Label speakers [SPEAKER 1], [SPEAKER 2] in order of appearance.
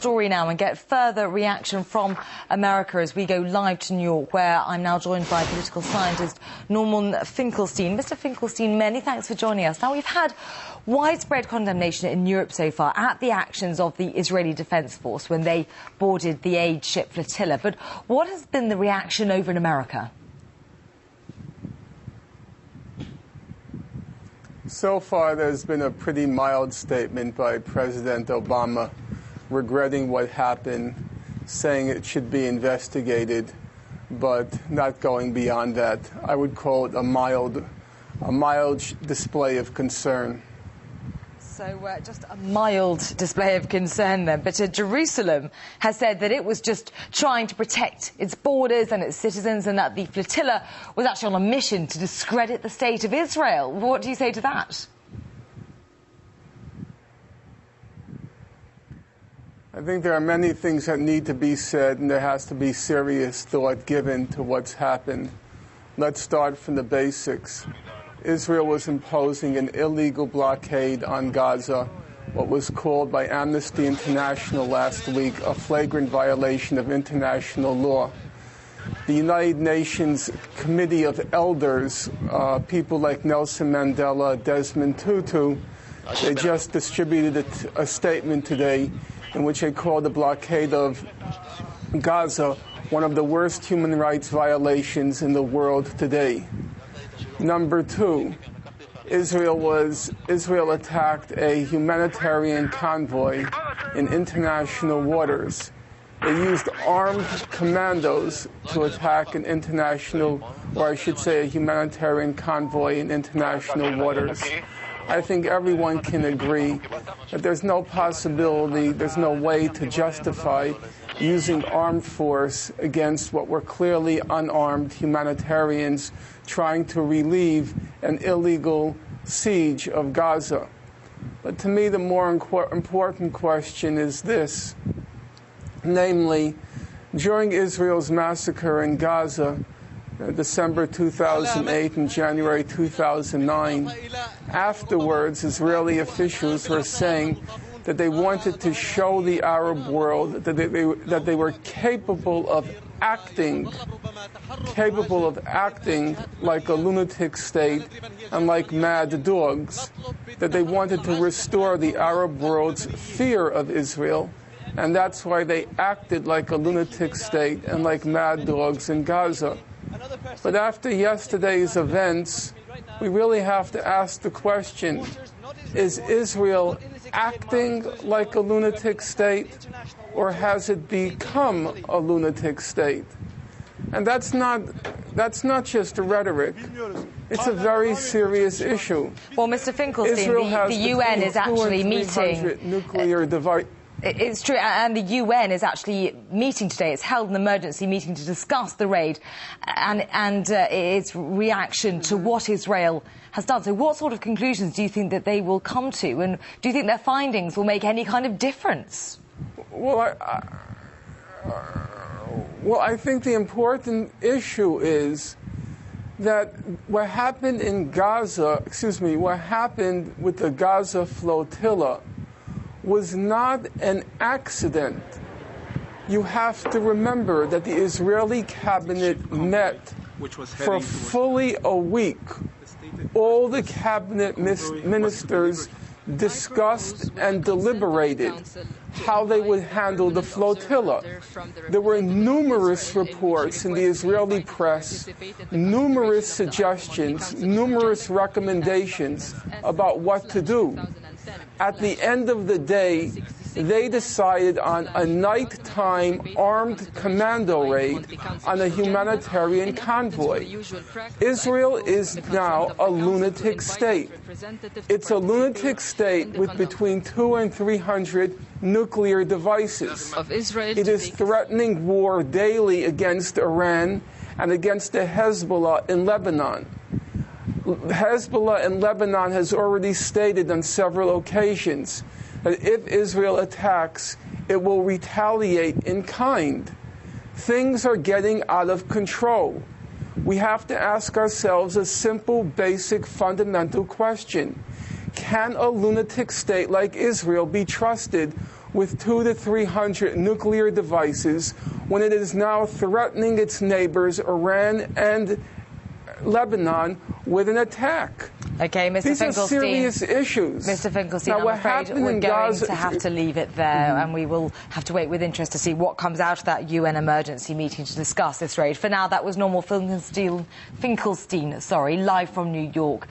[SPEAKER 1] story now and get further reaction from America as we go live to New York, where I'm now joined by political scientist Norman Finkelstein. Mr. Finkelstein, many thanks for joining us. Now, we've had widespread condemnation in Europe so far at the actions of the Israeli Defence Force when they boarded the aid ship Flotilla. But what has been the reaction over in America?
[SPEAKER 2] So far, there's been a pretty mild statement by President Obama regretting what happened, saying it should be investigated, but not going beyond that. I would call it a mild display of concern.
[SPEAKER 1] So just a mild display of concern then. But Jerusalem has said that it was just trying to protect its borders and its citizens, and that the flotilla was actually on a mission to discredit the state of Israel. What do you say to that?
[SPEAKER 2] I think there are many things that need to be said, and there has to be serious thought given to what's happened. Let's start from the basics. Israel was imposing an illegal blockade on Gaza, what was called by Amnesty International last week a flagrant violation of international law. The United Nations Committee of Elders, people like Nelson Mandela, Desmond Tutu, they just distributed a statement today in which they called the blockade of Gaza one of the worst human rights violations in the world today. Number two, Israel attacked a humanitarian convoy in international waters. They used armed commandos to attack an international, or I should say a humanitarian convoy in international waters. I think everyone can agree that there's no possibility, there's no way to justify using armed force against what were clearly unarmed humanitarians trying to relieve an illegal siege of Gaza. But to me, the more important question is this. Namely, during Israel's massacre in Gaza, December 2008 and January 2009, afterwards, Israeli officials were saying that they wanted to show the Arab world that they were capable of acting like a lunatic state and like mad dogs, that they wanted to restore the Arab world's fear of Israel, and that's why they acted like a lunatic state and like mad dogs in Gaza. But after yesterday's events, we really have to ask the question, is Israel acting like a lunatic state, or has it become a lunatic state? And that's not just rhetoric. It's a very serious issue.
[SPEAKER 1] Well, Mr. Finkelstein, the UN is actually meeting.
[SPEAKER 2] Nuclear device.
[SPEAKER 1] It's true, and the UN is actually meeting today. It's held an emergency meeting to discuss the raid and its reaction to what Israel has done. So what sort of conclusions do you think that they will come to, and do you think their findings will make any kind of difference?
[SPEAKER 2] Well, I think the important issue is that what happened in Gaza, what happened with the Gaza flotilla was not an accident. You have to remember that the Israeli cabinet met for fully a week. All the cabinet ministers discussed and deliberated how they would handle the flotilla. There were numerous reports in the Israeli press, numerous suggestions, numerous recommendations about what to do. At the end of the day, they decided on a nighttime armed commando raid on a humanitarian convoy. Israel is now a lunatic state. It's a lunatic state with between 200 and 300 nuclear devices. It is threatening war daily against Iran and against the Hezbollah in Lebanon. Hezbollah in Lebanon has already stated on several occasions that if Israel attacks, it will retaliate in kind. Things are getting out of control. We have to ask ourselves a simple, basic, fundamental question. Can a lunatic state like Israel be trusted with 200 to 300 nuclear devices when it is now threatening its neighbors, Iran and Lebanon, with an attack.
[SPEAKER 1] Okay, Mr.
[SPEAKER 2] These
[SPEAKER 1] Finkelstein.
[SPEAKER 2] are serious issues.
[SPEAKER 1] Mr. Finkelstein,
[SPEAKER 2] now,
[SPEAKER 1] I'm afraid we're going to have to leave it there, and we will have to wait with interest to see what comes out of that UN emergency meeting to discuss this raid. For now, that was Normal Finkelstein, live from New York.